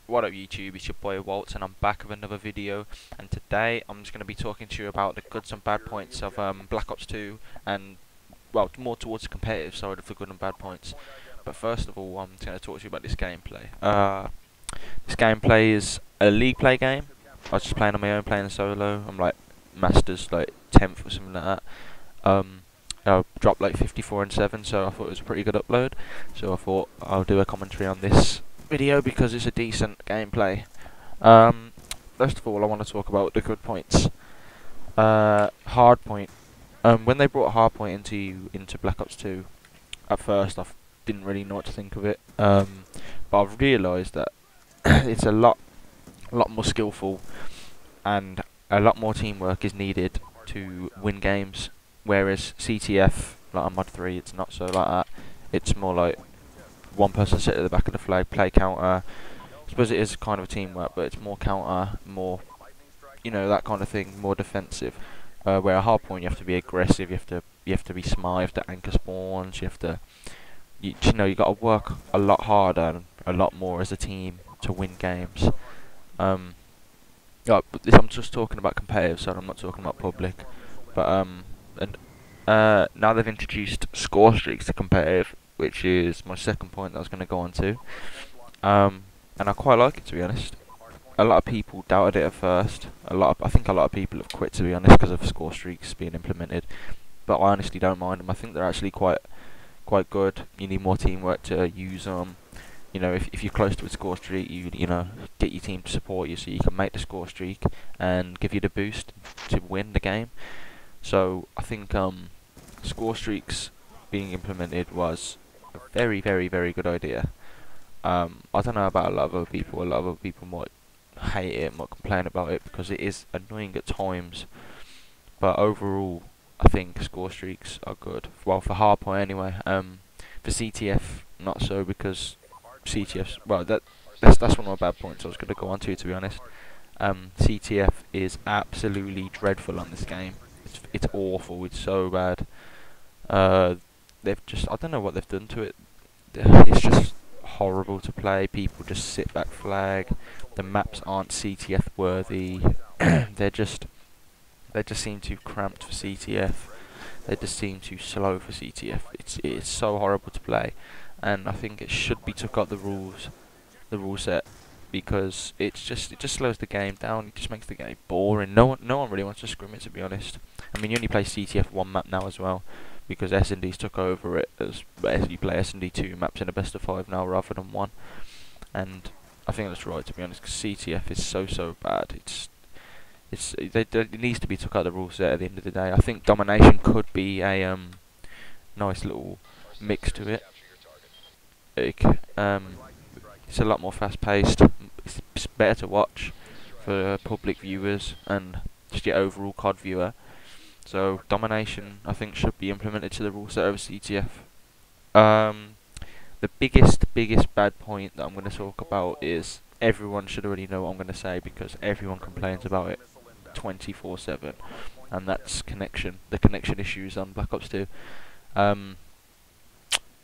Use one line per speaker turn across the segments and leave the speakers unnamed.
What up YouTube, it's your boy Waltz and I'm back with another video, and today I'm just going to be talking to you about the goods and bad points of Black Ops 2 and, well, more towards the competitive side of the good and bad points. But first of all, I'm going to talk to you about this gameplay. This gameplay is a league play game. I was just playing on my own, playing solo. I'm like Masters, like 10th or something like that. I dropped like 54 and 7, so I thought it was a pretty good upload. So I thought I'll do a commentary on this video because it's a decent gameplay. First of all, I want to talk about the good points. Hardpoint. When they brought hardpoint into Black Ops 2, at first I didn't really know what to think of it. But I've realised that it's a lot more skillful, and a lot more teamwork is needed to win games. Whereas CTF, like on Mod 3, it's not so like that. It's more like one person sit at the back of the flag, play counter. I suppose it is kind of teamwork, but it's more counter, more, that kind of thing, more defensive. Where a hard point, you have to be aggressive, you have to be smart, you have to anchor spawns, you got to work a lot harder and a lot more as a team to win games. But I'm just talking about competitive, so I'm not talking about public. But now they've introduced score streaks to competitive, which is my second point that I was going to go on to. And I quite like it, to be honest. A lot of people doubted it at first. I think a lot of people have quit, to be honest, because of score streaks being implemented. But I honestly don't mind them. I think they're actually quite good. You need more teamwork to use them. If you're close to a score streak, you know, get your team to support you so you can make the score streak and give you the boost to win the game. So I think score streaks being implemented was a very, very, very good idea. I don't know about a lot of other people. A lot of other people might hate it, might complain about it because it is annoying at times. But overall, I think score streaks are good. Well, for hardpoint anyway. For CTF, not so, because CTF's, well, that's one of my bad points I was going to go on to be honest. CTF is absolutely dreadful on this game. It's awful. It's so bad. I don't know what they've done to it. It's just horrible to play. People just sit back flag. The maps aren't CTF worthy. they just seem too cramped for CTF. They just seem too slow for CTF. It's so horrible to play, and I think it should be took out the rule set, because it just slows the game down. It just makes the game boring. No one really wants to scrim it, to be honest. I mean, you only play CTF one map now as well, because S&D's took over it, as you play S&D 2 maps in a best of 5 now rather than 1. And I think that's right, to be honest, because CTF is so bad. It needs to be took out the rule set at the end of the day. I think domination could be a nice little mix to it. It's a lot more fast paced. It's better to watch for public viewers and just your overall COD viewer. So domination, I think, should be implemented to the rule set over CTF. The biggest bad point that I'm going to talk about is, everyone should already know what I'm going to say because everyone complains about it 24/7, and that's connection. The connection issues on Black Ops 2. It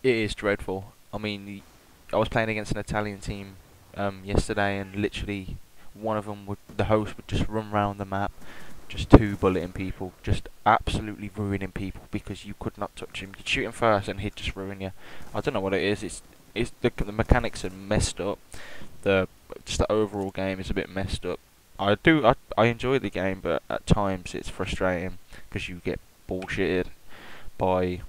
is dreadful. I mean, I was playing against an Italian team yesterday, and literally the host would just run around the map, just two-bulleting people, just absolutely ruining people because you could not touch him. You'd shoot him first and he'd just ruin you. I don't know what it is. It's the mechanics are messed up. Just the overall game is a bit messed up. I enjoy the game, but at times it's frustrating because you get bullshitted by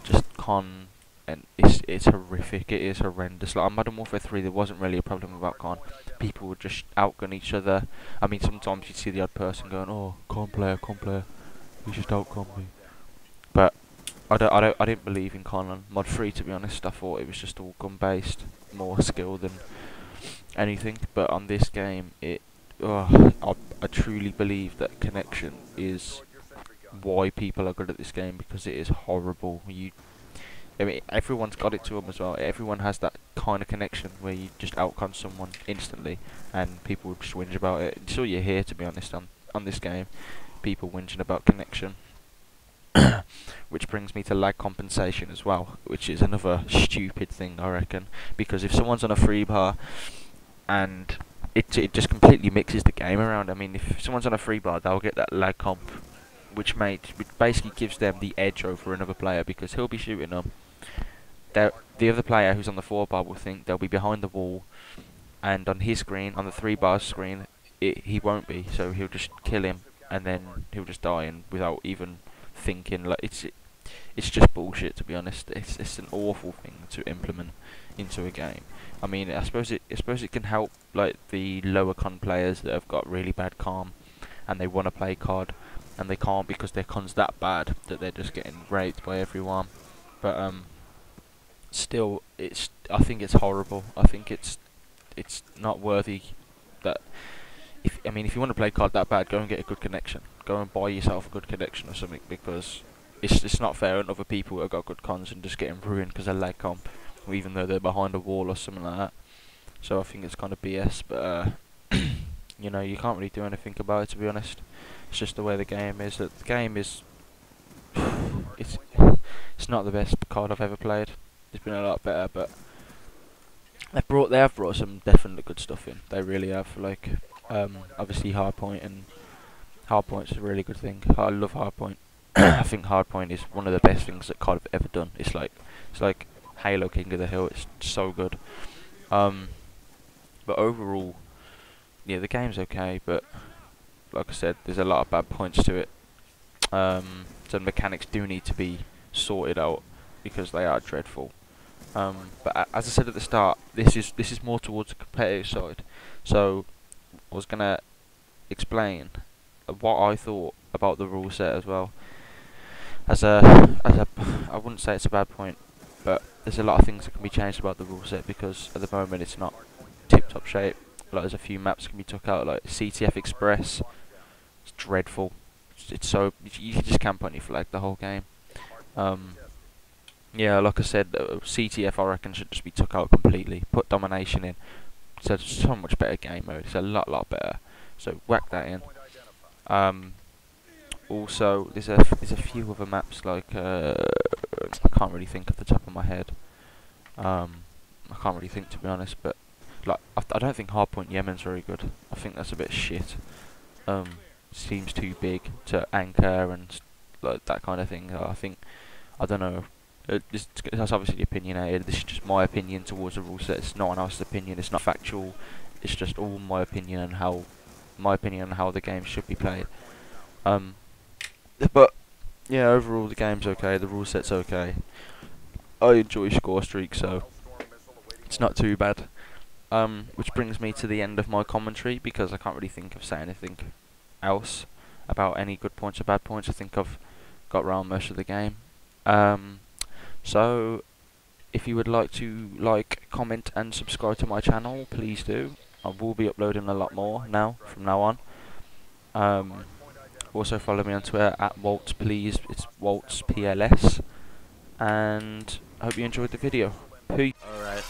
just con, and it's horrific. It is horrendous. Like on Modern Warfare 3, there wasn't really a problem about con. People would just outgun each other. I mean, sometimes you'd see the odd person going, "Oh, con player, you just outgun me." But I didn't believe in con on Mod 3, to be honest. I thought it was just all gun based, more skill than anything. But on this game, I truly believe that connection is why people are good at this game, because it is horrible. I mean, everyone's got it to them as well. Everyone has that kind of connection where you just outcon someone instantly, and people just whinge about it. It's all you hear, to be honest, on this game. People whinging about connection. Which brings me to lag compensation as well, which is another stupid thing, I reckon. Because if someone's on a free bar and it just completely mixes the game around. I mean, if someone's on a free bar, they'll get that lag comp, which basically gives them the edge over another player because he'll be shooting them. The other player who's on the 4 bar will think they'll be behind the wall, and on his screen, on the 3 bar screen, he won't be. So he'll just kill him, and then he'll just die, and without even thinking. Like it's just bullshit, to be honest. It's an awful thing to implement into a game. I mean, I suppose it can help like the lower con players that have got really bad calm, and they want to play COD, and they can't because their con's that bad that they're just getting raped by everyone. But still, I think it's horrible. I think it's not worthy. That if you want to play COD that bad, go and get a good connection. Go and buy yourself a good connection or something, because it's not fair on other people who have got good cons and just getting ruined because of lag comp, or even though they're behind a wall or something like that. So I think it's kind of BS, but you know, you can't really do anything about it, to be honest. It's just the way the game is. That the game is it's not the best COD I've ever played. It's been a lot better, but they have brought some definitely good stuff in. They really have. Like obviously Hardpoint's a really good thing. I love Hardpoint. I think Hardpoint is one of the best things that COD have ever done. It's like Halo King of the Hill. It's so good. But overall, yeah, the game's okay. But like I said, there's a lot of bad points to it. So mechanics do need to be sorted out because they are dreadful. But as I said at the start, this is more towards the competitive side. So I was gonna explain what I thought about the rule set as well. I wouldn't say it's a bad point, but there's a lot of things that can be changed about the rule set because at the moment it's not tip-top shape. Like there's a few maps that can be took out, like CTF Express. It's dreadful. It's so you just camp on your flag the whole game. Yeah, like I said, CTF I reckon should just be took out completely. Put domination in. It's so much better game mode. It's a lot better. So whack that in. Also, there's a few other maps like I can't really think off the top of my head. I can't really think, to be honest. But like I don't think Hardpoint Yemen's very good. I think that's a bit shit. Seems too big to anchor and like that kind of thing. I don't know. That's obviously opinionated. This is just my opinion towards the rule set. It's no one else's opinion. It's not factual. It's just all my opinion on how the game should be played. But yeah, overall the game's okay. The rule set's okay. I enjoy score streaks, so it's not too bad. Which brings me to the end of my commentary because I can't really think of saying anything else about any good points or bad points. I think I've got around most of the game. So if you would like to like, comment and subscribe to my channel, please do. I will be uploading a lot more from now on. Also follow me on Twitter at Waltz, please. It's Waltz PLS. And I hope you enjoyed the video. Peace. Alright.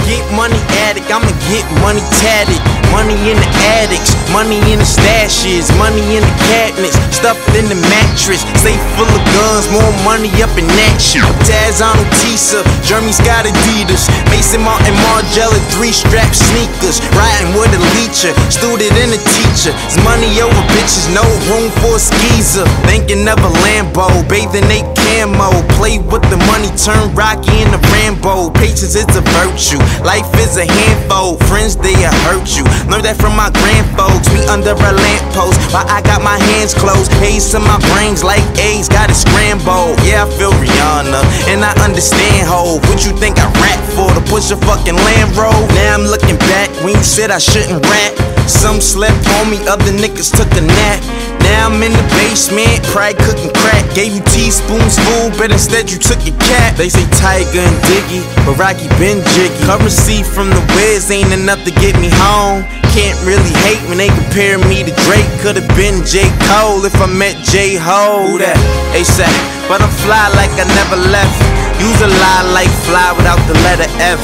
Get money addict, I'ma get money tatted. Money in the attics, money in the stashes, money in the cabinets, stuff it in the mattress. Safe full of guns, more money up in that shit. Taz on Tisa, Jeremy Scott Adidas, Mason Martin Margiela, 3-strap sneakers. Riding with a leecher, student and a teacher. It's money over bitches, no room for a skeezer. Thinking of a Lambo, bathing they camo. Play with the money, turn Rocky into Rambo. Patience is a virtue. Life is a handful, friends they'll hurt you. Learned that from my grandfolks, me under a lamppost while I got my hands closed. Haze to my brains like A's, got it scrambled. Yeah, I feel Rihanna, and I understand ho. What you think I rap for, to push a fucking Land Rover? Now I'm looking back, when you said I shouldn't rap. Some slept on me, other niggas took a nap. Now I'm in the basement, probably cooking crack. Gave you teaspoons full, but instead you took your cat. They say Tiger and Diggy, but Rocky been jiggy. Currency from the Wiz ain't enough to get me home. Can't really hate when they compare me to Drake. Could've been J. Cole if I met J-Ho. Who that? ASAP. But I'm fly like I never left. Use a lie like fly without the letter F.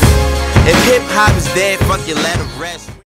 If hip-hop is dead, fuck your letter rest.